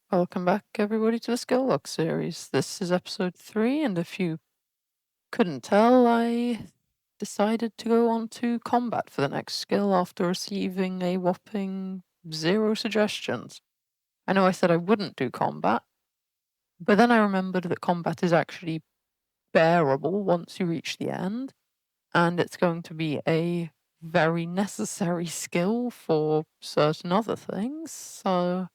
Welcome back, everybody, to the Skill-locke series. This is episode 3, and if you couldn't tell, I decided to go on to combat for the next skill after receiving a whopping 0 suggestions. I know I said I wouldn't do combat, but then I remembered that combat is actually bearable once you reach the end, and it's going to be a very necessary skill for certain other things, so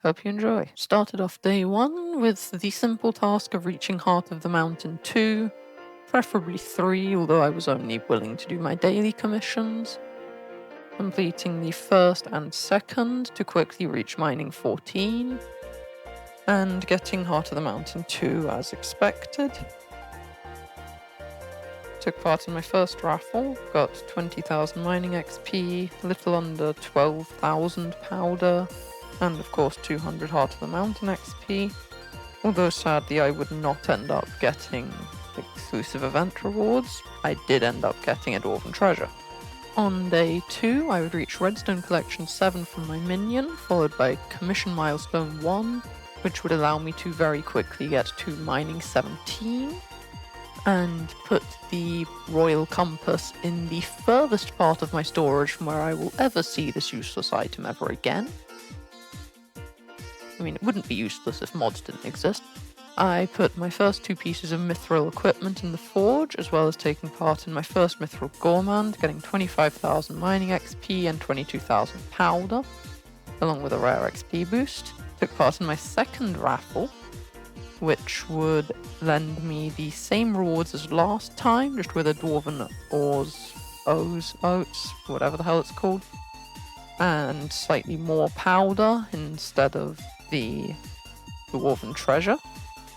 hope you enjoy. Started off day 1 with the simple task of reaching Heart of the Mountain 2, preferably 3, although I was only willing to do my daily commissions. Completing the first and second to quickly reach Mining 14, and getting Heart of the Mountain 2 as expected. Took part in my first raffle, got 20,000 mining XP, little under 12,000 powder, and of course 200 Heart of the Mountain XP, although sadly I would not end up getting exclusive event rewards. I did end up getting a Dwarven treasure. On day 2, I would reach Redstone Collection 7 from my minion, followed by Commission Milestone 1, which would allow me to very quickly get to Mining 17, and put the Royal Compass in the furthest part of my storage from where I will ever see this useless item ever again. I mean, it wouldn't be useless if mods didn't exist. I put my first 2 pieces of mithril equipment in the forge, as well as taking part in my first mithril gourmand, getting 25,000 mining XP and 22,000 powder, along with a rare XP boost. Took part in my second raffle, which would lend me the same rewards as last time, just with a Dwarven oats, whatever the hell it's called, and slightly more powder instead of the Dwarven treasure.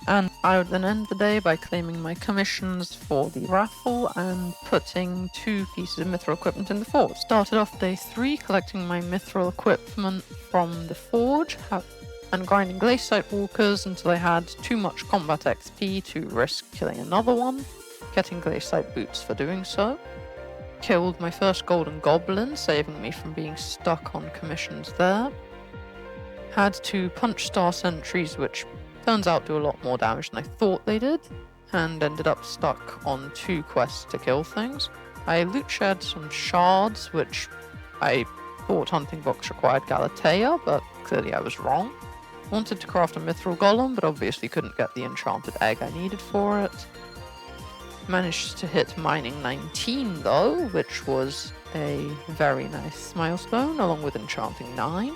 And I would then end the day by claiming my commissions for the raffle and putting 2 pieces of mithril equipment in the forge. Started off day 3 collecting my mithril equipment from the forge and grinding glacite walkers until I had too much combat XP to risk killing another one, getting glacite boots for doing so. Killed my first golden goblin, saving me from being stuck on commissions there. Had 2 punch star sentries, which turns out do a lot more damage than I thought they did, and ended up stuck on 2 quests to kill things. I loot shared some shards, which I thought hunting box required Galatea, but clearly I was wrong. Wanted to craft a mithril golem, but obviously couldn't get the enchanted egg I needed for it. Managed to hit mining 19 though, which was a very nice milestone, along with enchanting 9.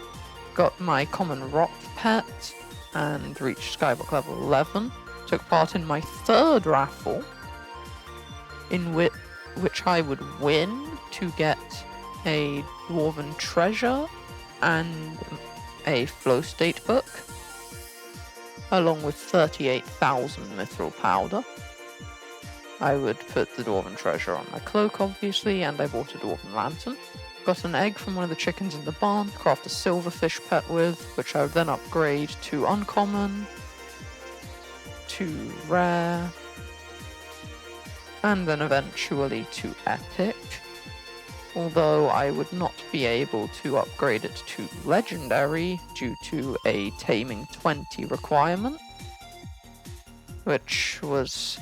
Got my common rock pet, and reached skyblock level 11. Took part in my third raffle, in which I would win to get a Dwarven treasure and a flow state book, along with 38,000 mithril powder. I would put the Dwarven treasure on my cloak, obviously, and I bought a Dwarven lantern. Got an egg from one of the chickens in the barn to craft a silverfish pet with, which I would then upgrade to uncommon, to rare, and then eventually to epic. Although I would not be able to upgrade it to legendary due to a taming 20 requirement, which was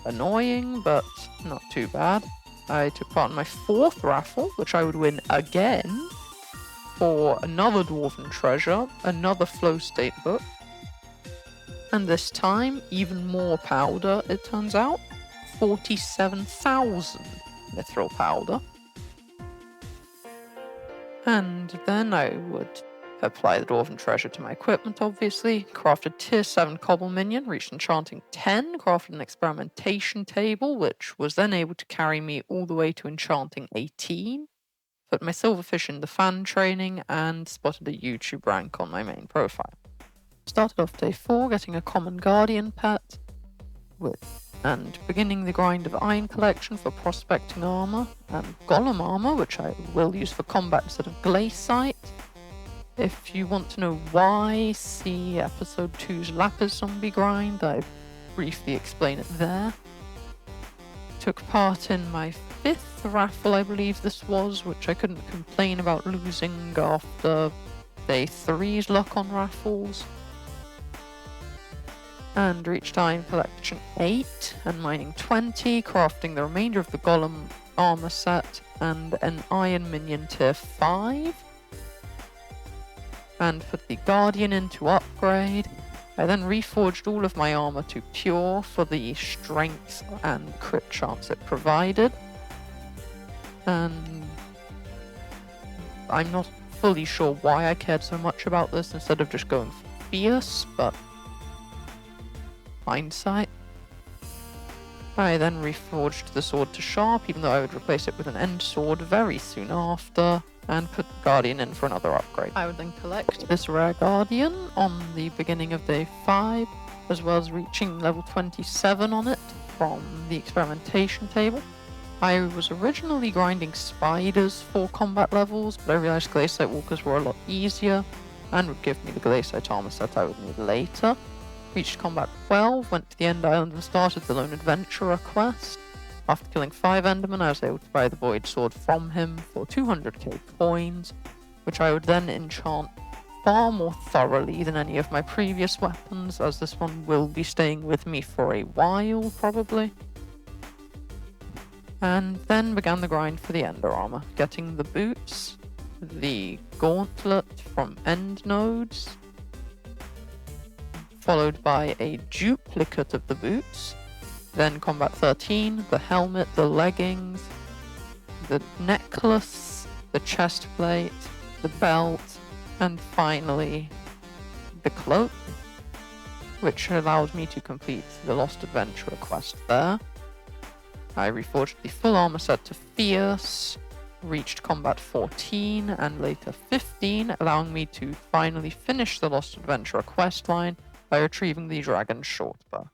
annoying, but not too bad. I took part in my 4th raffle, which I would win again, for another Dwarven treasure, another flow state book, and this time even more powder, it turns out. 47,000 mithril powder. And then I would apply the Dwarven treasure to my equipment, obviously. Crafted tier 7 cobble minion, reached enchanting 10, crafted an experimentation table, which was then able to carry me all the way to enchanting 18. Put my silverfish in the fan training, and spotted a YouTube rank on my main profile. Started off day 4 getting a common guardian pet, and beginning the grind of iron collection for prospecting armour, and golem armour, which I will use for combat instead of glacite. If you want to know why, see episode 2's lapis zombie grind, I briefly explain it there. Took part in my 5th raffle, I believe this was, which I couldn't complain about losing after day 3's luck on raffles. And reach time collection 8 and mining 20, crafting the remainder of the golem armor set and an iron minion tier 5. And put the guardian in to upgrade. I then reforged all of my armor to pure for the strength and crit chance it provided. And I'm not fully sure why I cared so much about this instead of just going for fierce, but hindsight. I then reforged the sword to sharp, even though I would replace it with an end sword very soon after, and put the guardian in for another upgrade. I would then collect this rare guardian on the beginning of day 5, as well as reaching level 27 on it from the experimentation table. I was originally grinding spiders for combat levels, but I realized glacite walkers were a lot easier and would give me the glacite armor set I would need later. Reached combat 12, went to the End Island and started the Lone Adventurer quest. After killing 5 Endermen, I was able to buy the Void Sword from him for 200k coins, which I would then enchant far more thoroughly than any of my previous weapons, as this one will be staying with me for a while, probably. And then began the grind for the Ender Armor, getting the boots, the gauntlet from End Nodes, followed by a duplicate of the boots, then combat 13, the helmet, the leggings, the necklace, the chest plate, the belt, and finally the cloak, which allowed me to complete the Lost Adventurer quest there. I reforged the full armor set to Fierce, reached combat 14 and later 15, allowing me to finally finish the Lost Adventurer questline by retrieving the Dragon's Shortbow.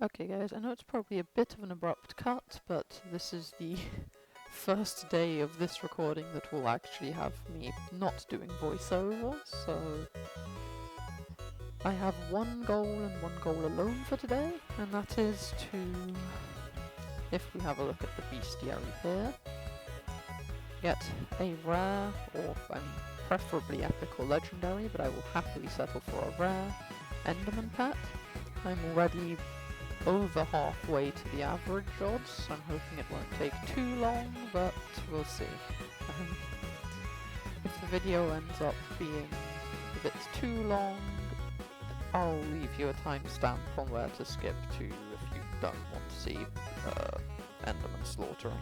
Okay guys, I know it's probably a bit of an abrupt cut, but this is the first day of this recording that will actually have me not doing voiceover, so I have one goal and one goal alone for today, and that is to, if we have a look at the bestiary here, get a rare, or I mean preferably epic or legendary, but I will happily settle for a rare Enderman pet. I'm already over halfway to the average odds, so I'm hoping it won't take too long, but we'll see. If the video ends up being a bit too long, I'll leave you a timestamp on where to skip to if you don't want to see Enderman slaughtering.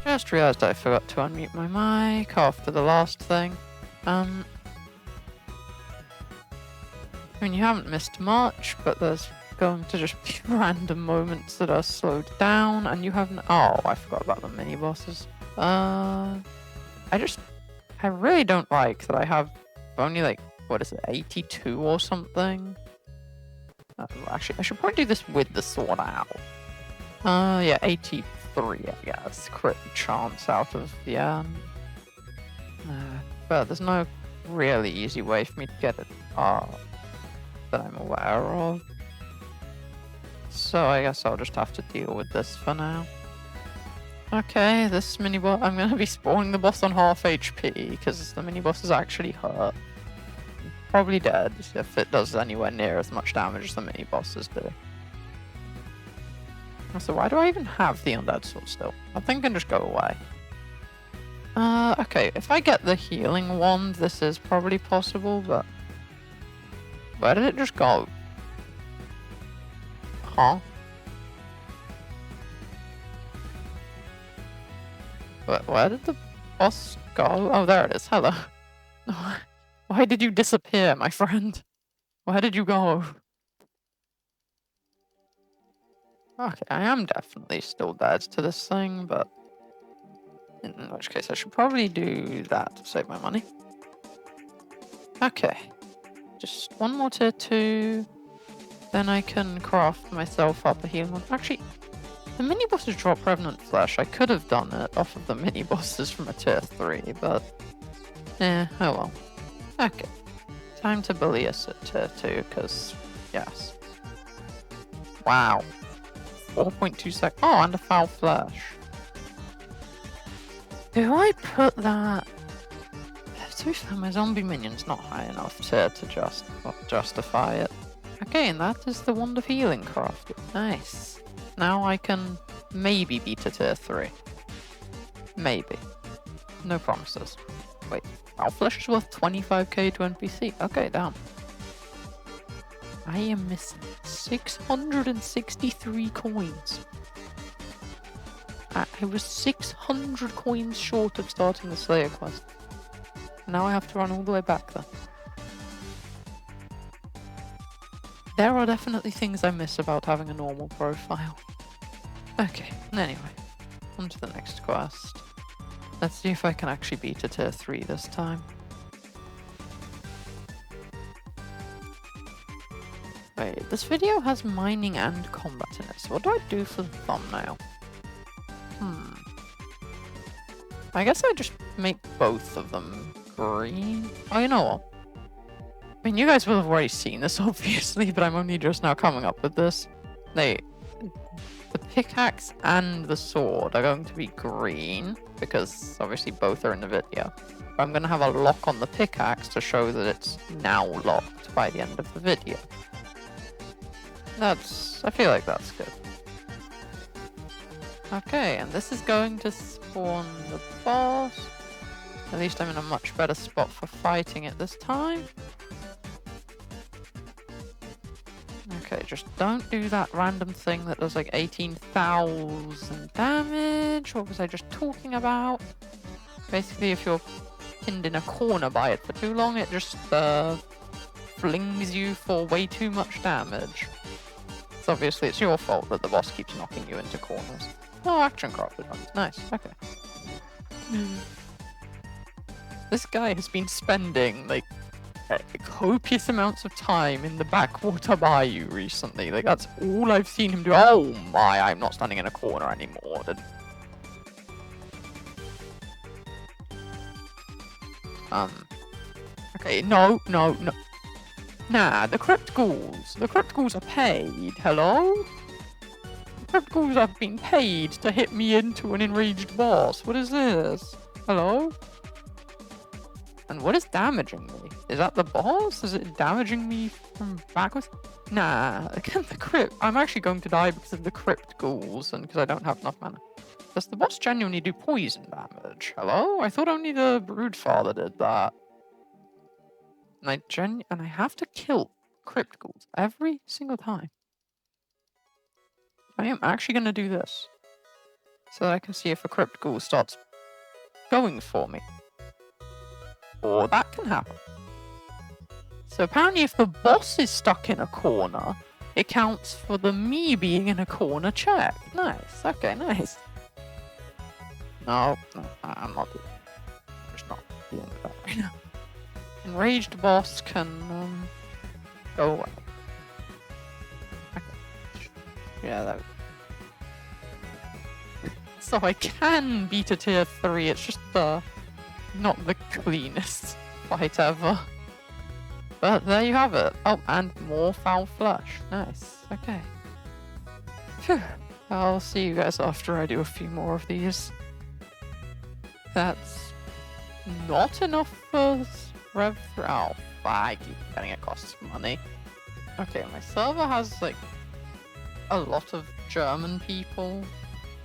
Just realised I forgot to unmute my mic after the last thing. I mean, you haven't missed much, but there's going to just be random moments that are slowed down, and you haven't. Oh, I forgot about the mini bosses. I really don't like that I have only like, what is it, 82 or something? Actually, I should probably do this with the sword out. Yeah, 83, I guess. Crit chance out of the but there's no really easy way for me to get it that I'm aware of. So I guess I'll just have to deal with this for now. Okay, this mini-boss, I'm gonna be spawning the boss on half HP, because the mini-boss is actually hurt. Probably dead, if it does anywhere near as much damage as the mini-bosses do. So why do I even have the undead sword still? I think I can just go away. Okay, if I get the healing wand, this is probably possible, but... where did it just go? Huh? Where did the boss go? Oh, there it is. Hello. Why did you disappear, my friend? Where did you go? Okay, I am definitely still dead to this thing, but in which case I should probably do that to save my money. Okay, just one more tier 2, then I can craft myself up a healing one. Actually, the mini bosses drop Revenant flesh. I could have done it off of the mini bosses from a tier 3, but oh well. Okay, time to bully us at tier 2, because yes. Wow. 4.2 seconds. Oh, and a foul flesh. Do I put that? To be fair, my zombie minion's not high enough to justify it. Okay, and that is the wand of healing crafted. Nice. Now I can maybe beat a tier 3. Maybe. No promises. Wait, foul flesh is worth 25k to NPC. Okay, damn. I am missing 663 coins. I was 600 coins short of starting the Slayer quest. Now I have to run all the way back there. There are definitely things I miss about having a normal profile. Okay, anyway, on to the next quest. Let's see if I can actually beat a tier 3 this time. Wait, this video has mining and combat in it, so what do I do for the thumbnail? I guess I just make both of them green. Oh, you know what? I mean, you guys will have already seen this, obviously, but I'm only just now coming up with this. The pickaxe and the sword are going to be green, because obviously both are in the video. But I'm going to have a lock on the pickaxe to show that it's now locked by the end of the video. I feel like that's good. Okay, and this is going to spawn the boss. At least I'm in a much better spot for fighting it this time. Okay, just don't do that random thing that does like 18,000 damage. What was I just talking about? Basically, if you're pinned in a corner by it for too long, it just flings you for way too much damage. So obviously, it's your fault that the boss keeps knocking you into corners. Oh, action crafted ones. Nice. Okay. This guy has been spending like copious amounts of time in the backwater bayou recently. Like that's all I've seen him do. Oh my! I'm not standing in a corner anymore. Okay. No. Nah, the crypt ghouls. The crypt ghouls are paid. Hello? Crypt ghouls have been paid to hit me into an enraged boss. What is this? Hello? And what is damaging me? Is that the boss? Is it damaging me from backwards? Nah, again, the crypt. I'm actually going to die because of the crypt ghouls and because I don't have enough mana. Does the boss genuinely do poison damage? Hello? I thought only the Broodfather did that. And I have to kill crypt ghouls every single time. I am actually going to do this so that I can see if a crypt ghoul starts going for me. Or that can happen. So apparently if the boss is stuck in a corner, it counts for the me being in a corner check. Nice. Okay, nice. No, I'm not doing it. I'm just not dealing with that right now. Enraged boss can go away. Okay. Yeah, that. So I can beat a tier 3. It's just not the cleanest fight ever. But there you have it. Oh, and more foul flesh. Nice. Okay. Phew. I'll see you guys after I do a few more of these. That's not enough for Rev3. Oh, I keep getting it costs money. Okay, my server has like a lot of German people,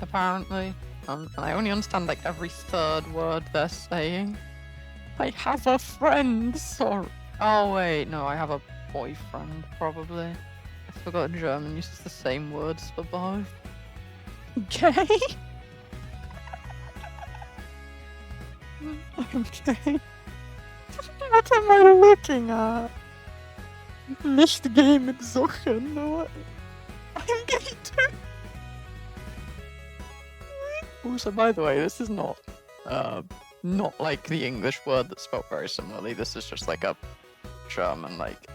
apparently. And I only understand like every third word they're saying. I have a friend, sorry. Oh wait, no, I have a boyfriend, probably. I forgot German uses the same words for both. Gay? Okay. What am I looking at? Nicht gaming suchen. What? I'm getting too. Also, by the way, this is not like the English word that's spelled very similarly. This is just like a German, like,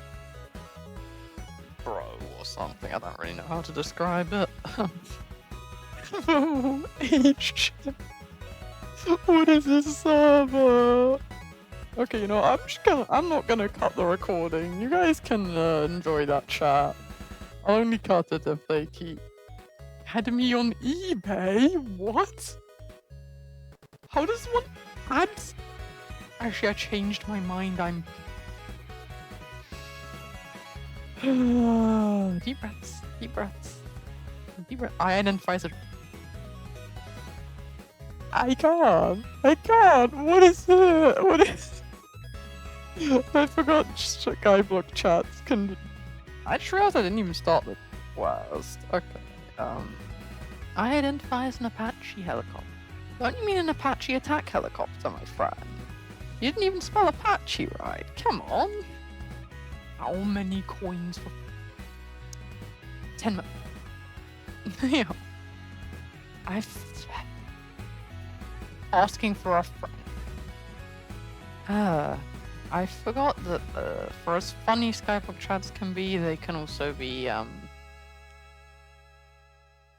bro or something. I don't really know how to describe it. What is this server? Okay, you know, I'm not gonna cut the recording. You guys can enjoy that chat. I'll only cut it if they keep. Had me on eBay? What? How does one add? Actually, I changed my mind. I'm. Deep breaths. Deep breaths. Deep breath. I identify as a. I can't. What is it? What is? I forgot skyblock chats can. I just realized I didn't even start the quest. Okay. I identify as an Apache helicopter. Don't you mean an Apache attack helicopter, my friend? You didn't even spell Apache right. Come on. How many coins for 10 Yeah. Asking for a friend. I forgot that for as funny skyblock chats can be, they can also be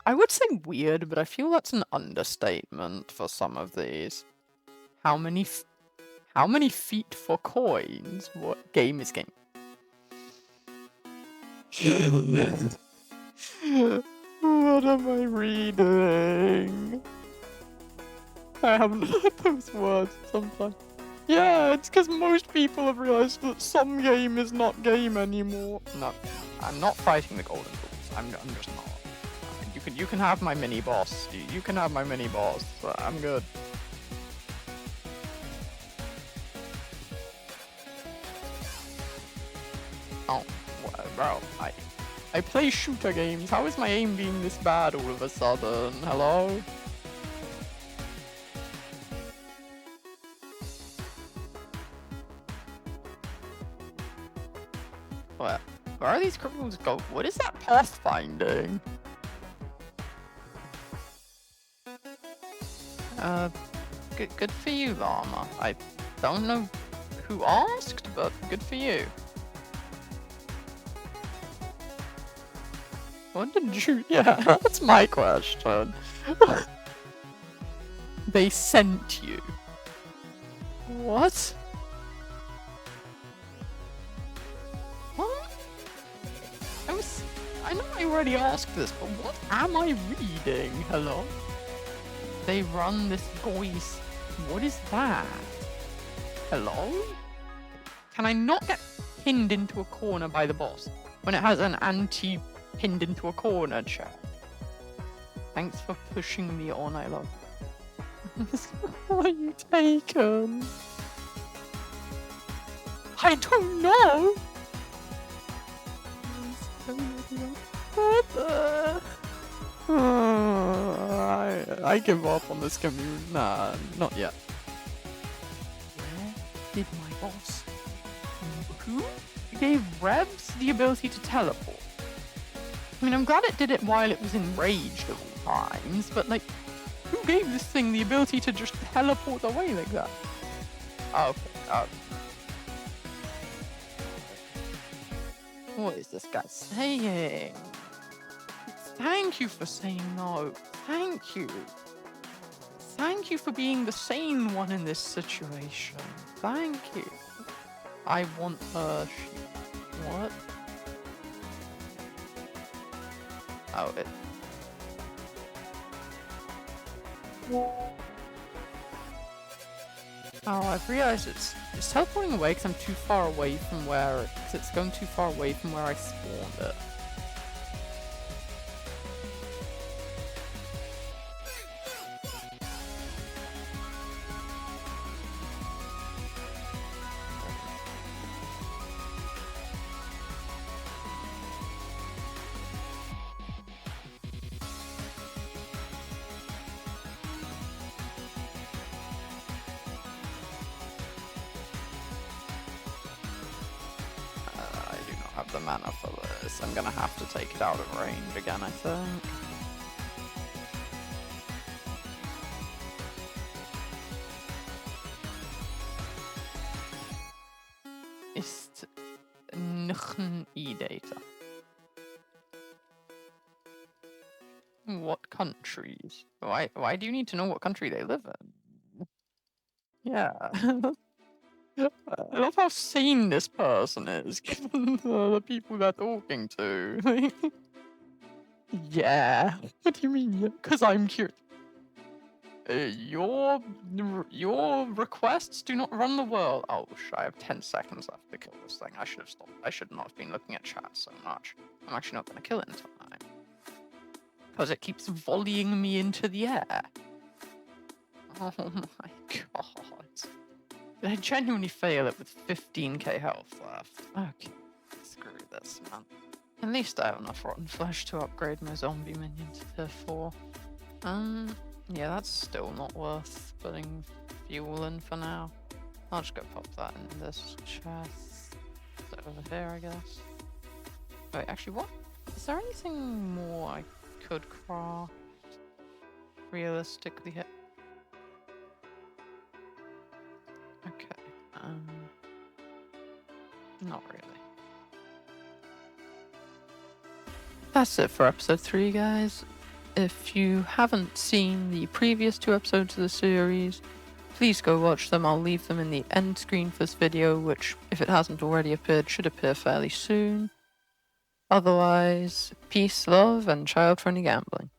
I would say weird, but I feel that's an understatement for some of these. How many feet for coins? What game is game? What am I reading? I haven't heard those words sometimes. Yeah, it's because most people have realized that some game is not game anymore. No, I'm not fighting the golden rules. I'm just not. You can have my mini boss. You can have my mini boss. I'm good. Oh, bro, I play shooter games. How is my aim being this bad all of a sudden? Hello? Where are these criminals go? What is that pathfinding? Good for you, Llama. I don't know who asked, but good for you. What did you... Yeah, that's my question. They sent you. What? What? I know I already asked this, but what am I reading? Hello? They run this voice. What is that? Hello? Can I not get pinned into a corner by the boss when it has an anti-pinned into a corner chat? Thanks for pushing me on, I love. Are you taken? I don't know! What the... I give up on this commune. Nah, not yet. Where did my boss? Who gave Revs the ability to teleport? I mean, I'm glad it did it while it was enraged at all times, but like, who gave this thing the ability to just teleport away like that? Oh, okay. What is this guy saying? Thank you for saying no. Thank you. Thank you for being the sane one in this situation. Thank you. I want a sheep. What? Oh, it... Oh, I've realized it's teleporting away because I'm too far away from where it's going too far away from where I spawned it. the mana for this. I'm gonna have to take it out of range again, I think. Ist noch ein E-Data. What countries? Why do you need to know what country they live in? Yeah. I love how sane this person is, given the people they're talking to. Yeah. What do you mean? Because I'm curious. Your requests do not run the world. Oh, I have 10 seconds left to kill this thing. I should have stopped. I should not have been looking at chat so much. I'm actually not going to kill it in time. Because it keeps volleying me into the air. Oh my god. Did I genuinely fail it with 15k health left? Okay. Screw this, man. At least I have enough rotten flesh to upgrade my zombie minion to tier 4. Yeah, that's still not worth putting fuel in for now. I'll just go pop that in this chest. Is that over here, I guess? Wait, actually, what? Is there anything more I could craft? Realistically hit. Okay, not really. That's it for episode 3, guys. If you haven't seen the previous 2 episodes of the series, please go watch them. I'll leave them in the end screen for this video, which, if it hasn't already appeared, should appear fairly soon. Otherwise, peace, love, and child-friendly gambling.